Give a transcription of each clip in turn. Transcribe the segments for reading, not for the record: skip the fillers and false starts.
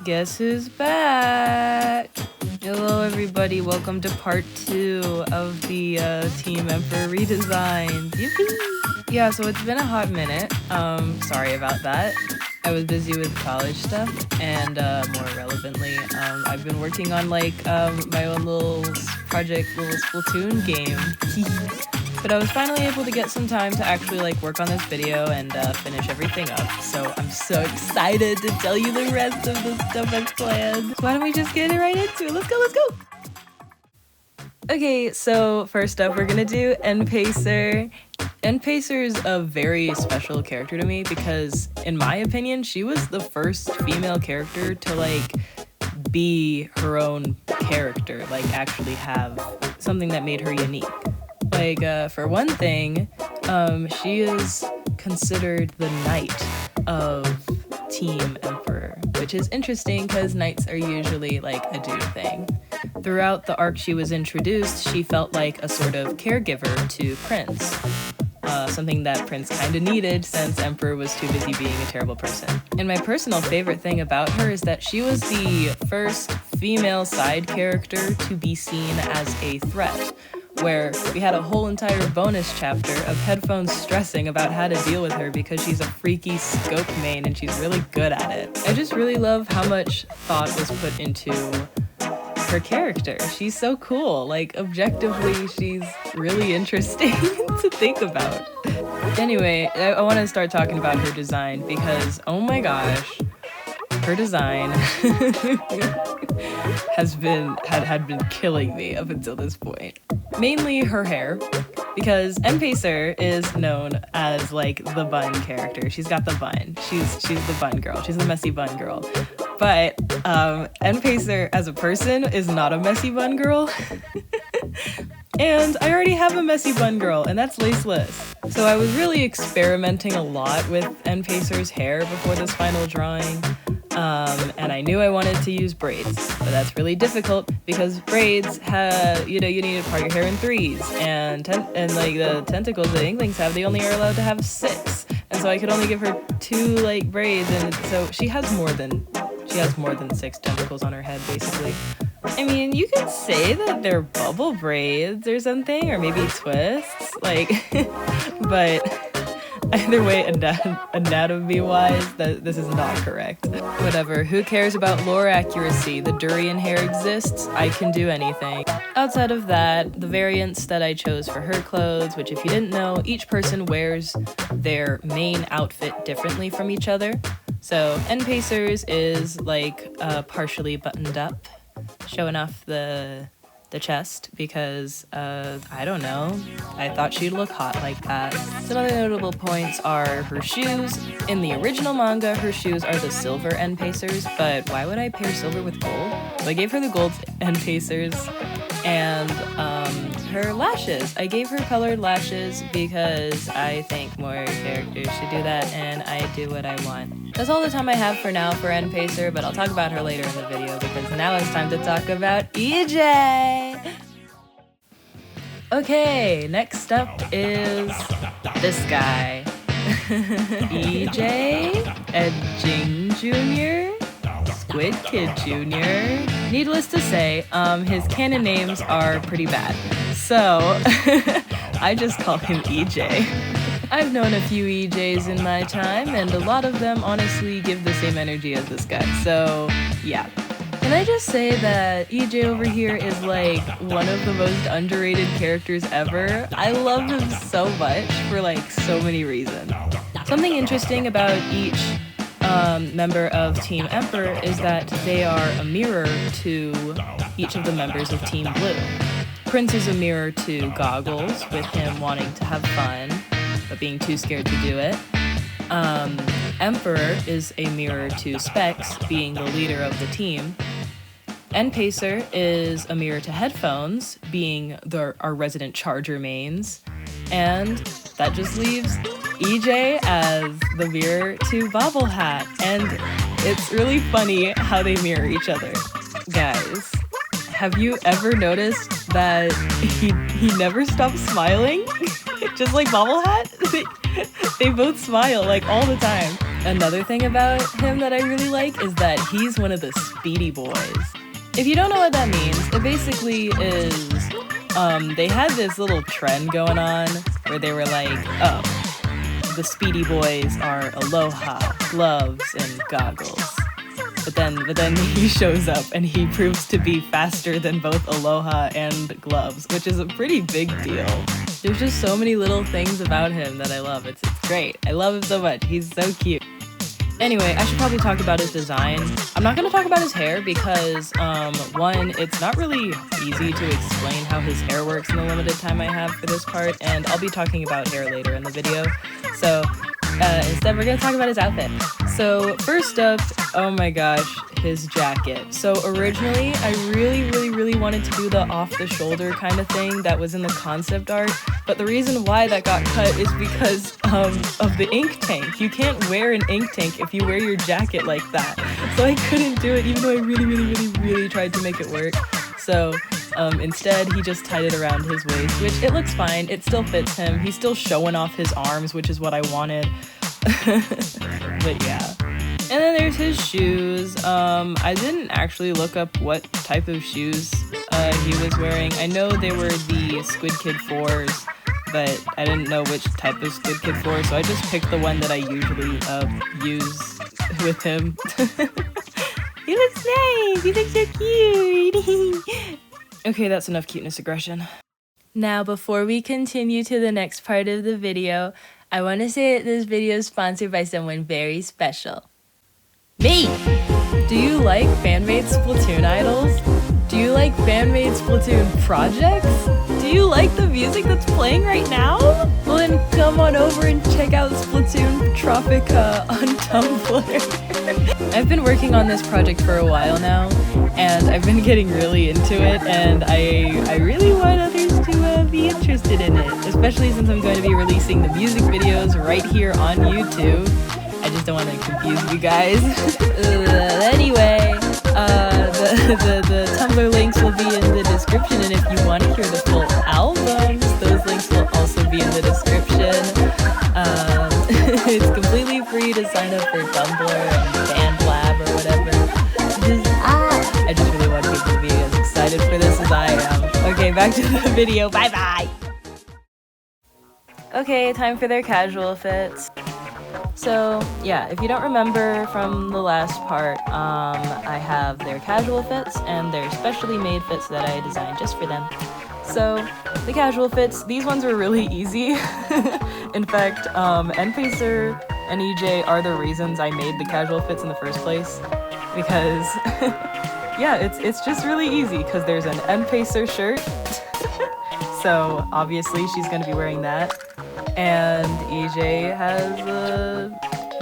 Guess who's back? Hello everybody, welcome to part 2 of the Team Emperor redesign. Yippee! Yeah, so it's been a hot minute. Sorry about that. I was busy with college stuff, and more relevantly, I've been working on like my own little project, little Splatoon game. But I was finally able to get some time to actually like work on this video and finish everything up. So I'm so excited to tell you the rest of the stuff I've planned. So why don't we just get it right into it? Let's go. Okay, so first up we're gonna do N-Pacer. N-Pacer is a very special character to me because, in my opinion, she was the first female character to like be her own character, like actually have something that made her unique. Like, for one thing, she is considered the knight of Team Emperor, which is interesting because knights are usually like a dude thing. Throughout the arc she was introduced, she felt like a sort of caregiver to Prince. Something that Prince kinda needed since Emperor was too busy being a terrible person. And my personal favorite thing about her is that she was the first female side character to be seen as a threat, where we had a whole entire bonus chapter of Headphones stressing about how to deal with her because she's a freaky scope main and she's really good at it. I just really love how much thought was put into her character. She's so cool. Like, objectively, she's really interesting to think about. Anyway, I want to start talking about her design because, oh my gosh, her design had been killing me up until this point. Mainly her hair, because N-Pacer is known as like the bun character. She's got the bun. She's the bun girl. She's the messy bun girl. But N-Pacer as a person is not a messy bun girl. And I already have a messy bun girl, and that's laceless. So I was really experimenting a lot with N-Pacer's hair before this final drawing. And I knew I wanted to use braids, but that's really difficult because braids have, you need to part your hair in threes, and like the tentacles that Inklings have, they only are allowed to have 6. And so I could only give her 2 like braids, and so she has more than 6 tentacles on her head, basically. I mean, you could say that they're bubble braids or something, or maybe twists, like, but either way, anatomy-wise, this is not correct. Whatever, who cares about lore accuracy? The durian hair exists, I can do anything. Outside of that, the variants that I chose for her clothes, which if you didn't know, each person wears their main outfit differently from each other. So N-Pacer's is like partially buttoned up, showing off the chest because, I don't know, I thought she'd look hot like that. Some other notable points are her shoes. In the original manga, her shoes are the silver N-Pacers, but why would I pair silver with gold? So I gave her the gold N-Pacers, and her lashes. I gave her colored lashes because I think more characters should do that, and I do what I want. That's all the time I have for now for N-Pacer, but I'll talk about her later in the video because now it's time to talk about EJ! Okay, next up is this guy. EJ, Ed Jing Jr., Squid Kid Jr. Needless to say, his canon names are pretty bad. So, I just call him EJ. I've known a few EJs in my time, and a lot of them honestly give the same energy as this guy, so yeah. Can I just say that EJ over here is like one of the most underrated characters ever? I love him so much for like so many reasons. Something interesting about each member of Team Emperor is that they are a mirror to each of the members of Team Blue. Prince is a mirror to Goggles, with him wanting to have fun, but being too scared to do it. Emperor is a mirror to Specs, being the leader of the team. N-Pacer is a mirror to Headphones, being our resident charger mains. And that just leaves EJ as the mirror to Bobble Hat. And it's really funny how they mirror each other. Guys, have you ever noticed that he never stops smiling? Just like Bobble Hat? They both smile like all the time. Another thing about him that I really like is that he's one of the speedy boys. If you don't know what that means, it basically is, they had this little trend going on where they were like, oh, the speedy boys are aloha, gloves, and goggles. But then he shows up and he proves to be faster than both aloha and gloves, which is a pretty big deal. There's just so many little things about him that I love. It's great. I love him so much. He's so cute. Anyway, I should probably talk about his design. I'm not going to talk about his hair because, one, it's not really easy to explain how his hair works in the limited time I have for this part, and I'll be talking about hair later in the video. So, instead we're going to talk about his outfit. So, first up, oh my gosh, his jacket. So originally, I really wanted to do the off-the-shoulder kind of thing that was in the concept art, but the reason why that got cut is because of the ink tank. You can't wear an ink tank if you wear your jacket like that. So I couldn't do it, even though I really tried to make it work. So instead, he just tied it around his waist, which it looks fine. It still fits him. He's still showing off his arms, which is what I wanted. But yeah. And then there's his shoes. I didn't actually look up what type of shoes he was wearing. I know they were the Squid Kid 4s, but I didn't know which type of Squid Kid 4, so I just picked the one that I usually use with him. He looks nice! He looks so cute! Okay, that's enough cuteness aggression. Now, before we continue to the next part of the video, I want to say that this video is sponsored by someone very special. Me! Do you like fan-made Splatoon idols? Do you like fan-made Splatoon projects? Do you like the music that's playing right now? Well then come on over and check out Splatoon Tropica on Tumblr. I've been working on this project for a while now, and I've been getting really into it, and I really want others to be interested in it, especially since I'm going to be releasing the music videos right here on YouTube. I just don't want to confuse you guys. Anyway, the Tumblr links will be in the description, and if you want to hear the full albums, those links will also be in the description. It's completely free to sign up for Tumblr and BandLab or whatever. I just really want people to be as excited for this as I am. Okay, back to the video. Bye-bye! Okay, time for their casual fits. So, yeah, if you don't remember from the last part, I have their casual fits and their specially made fits that I designed just for them. So, the casual fits, these ones were really easy. In fact, N-Pacer and EJ are the reasons I made the casual fits in the first place. Because, yeah, it's just really easy, because there's an N-Pacer shirt. So, obviously, she's going to be wearing that. And EJ has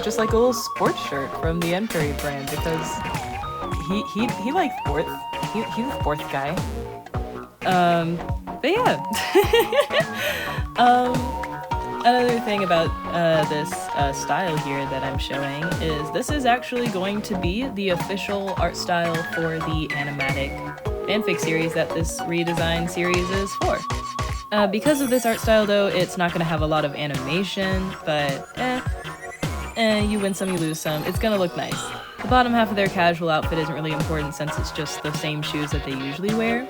just like a little sports shirt from the Emperor brand because he likes sports. He's a sports guy. But yeah. Another thing about this style here that I'm showing is this is actually going to be the official art style for the animatic fanfic series that this redesign series is for. Because of this art style though, it's not going to have a lot of animation, but you win some, you lose some. It's going to look nice. The bottom half of their casual outfit isn't really important since it's just the same shoes that they usually wear.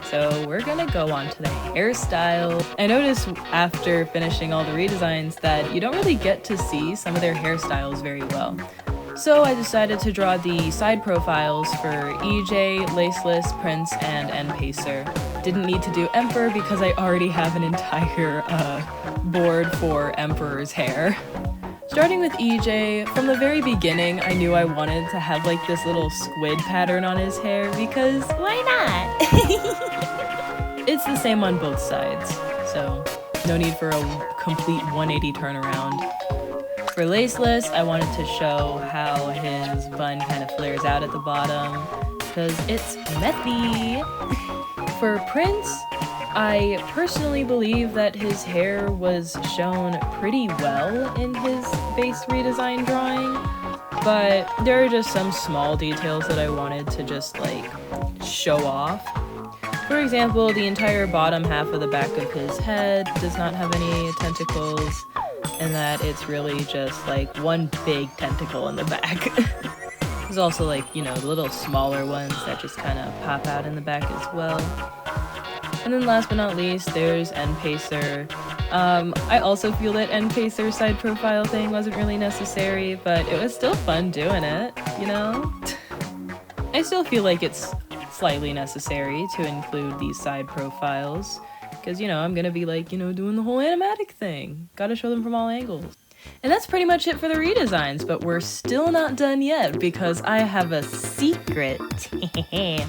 So we're going to go on to the hairstyle. I noticed after finishing all the redesigns that you don't really get to see some of their hairstyles very well. So I decided to draw the side profiles for EJ, Laceless, Prince, and N-Pacer. Didn't need to do Emperor because I already have an entire board for Emperor's hair. Starting with EJ, from the very beginning I knew I wanted to have like this little squid pattern on his hair because why not? It's the same on both sides, so no need for a complete 180 turnaround. For Laceless, I wanted to show how his bun kind of flares out at the bottom, because it's methy. For Prince, I personally believe that his hair was shown pretty well in his base redesign drawing, but there are just some small details that I wanted to just like show off. For example, the entire bottom half of the back of his head does not have any tentacles. and that it's really just like one big tentacle in the back. There's also like, you know, the little smaller ones that just kind of pop out in the back as well. And then last but not least, there's N-Pacer. I also feel that N-Pacer's side profile thing wasn't really necessary, but it was still fun doing it, you know? I still feel like it's slightly necessary to include these side profiles, because, you know, I'm gonna be like, you know, doing the whole animatic thing. Gotta show them from all angles. And that's pretty much it for the redesigns, but we're still not done yet because I have a secret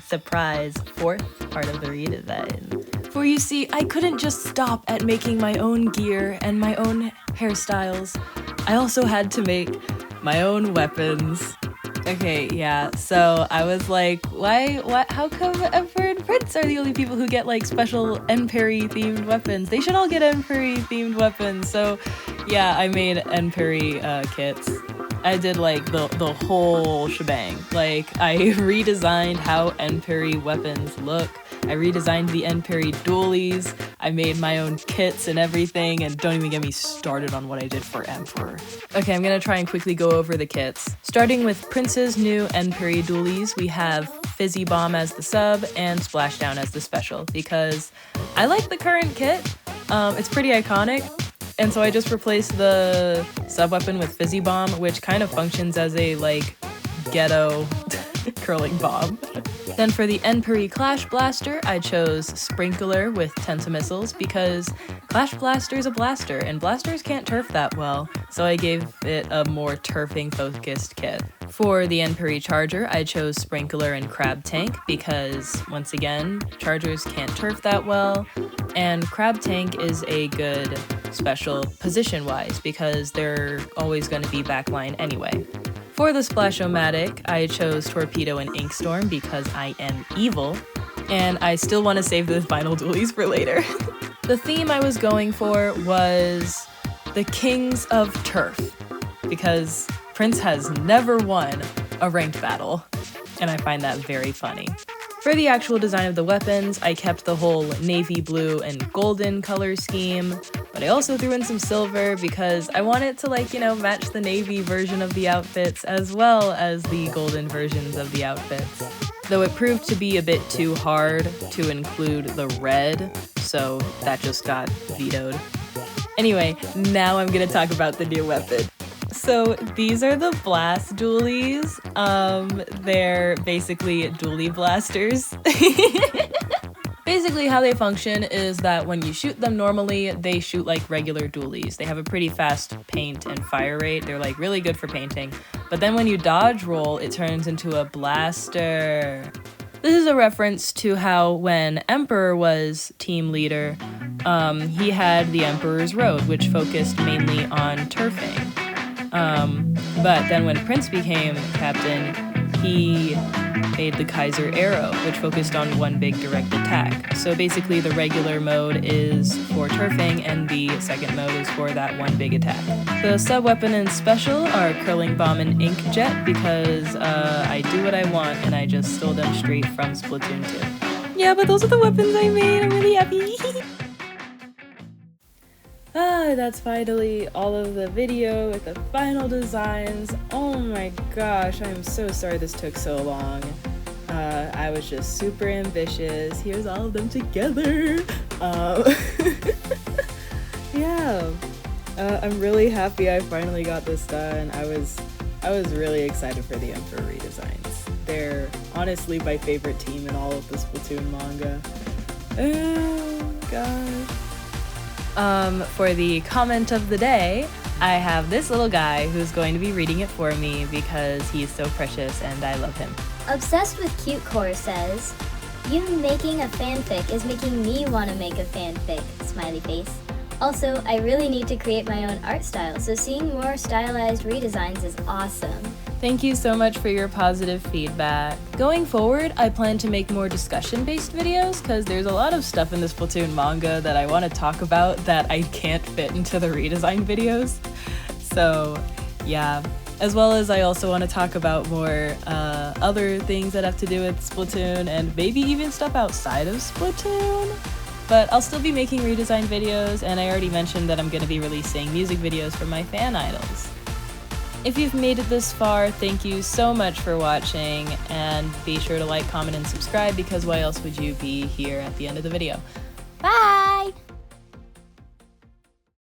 surprise fourth part of the redesign. For you see, I couldn't just stop at making my own gear and my own hairstyles. I also had to make my own weapons. Okay, yeah, so I was like, how come Emperor and Prince are the only people who get like special Enperi themed weapons? They should all get Enperi themed weapons. So yeah, I made Enperi kits. I did like the whole shebang. Like, I redesigned how Enperi weapons look. I redesigned the Enperi dualies. I made my own kits and everything, and don't even get me started on what I did for Emperor. Okay, I'm gonna try and quickly go over the kits. Starting with Prince's new Enperi dualies, we have Fizzy Bomb as the sub and Splashdown as the special, because I like the current kit. It's pretty iconic. And so I just replaced the sub-weapon with Fizzy Bomb, which kind of functions as a, like, ghetto curling bomb. Then for the Enperi Clash Blaster, I chose Sprinkler with Tenta Missiles because Clash Blaster is a blaster, and blasters can't turf that well, so I gave it a more turfing-focused kit. For the Enperi Charger, I chose Sprinkler and Crab Tank because, once again, Chargers can't turf that well, and Crab Tank is a good special position-wise because they're always going to be backline anyway. For the Splash-O-Matic, I chose Torpedo and Inkstorm because I am evil, and I still want to save the final dualies for later. The theme I was going for was the Kings of Turf, because Prince has never won a ranked battle, and I find that very funny. For the actual design of the weapons, I kept the whole navy blue and golden color scheme, but I also threw in some silver because I wanted to, like, you know, match the navy version of the outfits as well as the golden versions of the outfits. Though it proved to be a bit too hard to include the red, so that just got vetoed. Anyway, now I'm gonna talk about the new weapon. So these are the blast dualies. They're basically dualie blasters. Basically how they function is that when you shoot them normally, they shoot like regular dualies. They have a pretty fast paint and fire rate. They're like really good for painting. But then when you dodge roll, it turns into a blaster. This is a reference to how when Emperor was team leader, he had the Emperor's Road, which focused mainly on turfing. But then when Prince became captain, he made the Kaiser Arrow, which focused on one big direct attack. So basically the regular mode is for turfing and the second mode is for that one big attack. The sub-weapon and special are Curling Bomb and Inkjet because I do what I want and I just stole them straight from Splatoon 2. Yeah, but those are the weapons I made. I'm really happy. That's finally all of the video with the final designs. Oh my gosh, I'm so sorry this took so long. I was just super ambitious. Here's all of them together. Yeah, I'm really happy I finally got this done. I was really excited for the Emperor redesigns. They're honestly my favorite team in all of the Splatoon manga. Oh gosh. For the comment of the day, I have this little guy who's going to be reading it for me because he's so precious and I love him. Obsessed with Cute Core says, "You making a fanfic is making me want to make a fanfic, smiley face. Also, I really need to create my own art style, so seeing more stylized redesigns is awesome." Thank you so much for your positive feedback. Going forward, I plan to make more discussion-based videos because there's a lot of stuff in the Splatoon manga that I want to talk about that I can't fit into the redesign videos. So yeah, as well as I also want to talk about more other things that have to do with Splatoon and maybe even stuff outside of Splatoon. But I'll still be making redesign videos, and I already mentioned that I'm going to be releasing music videos for my fan idols. If you've made it this far, thank you so much for watching, and be sure to like, comment, and subscribe, because why else would you be here at the end of the video? Bye!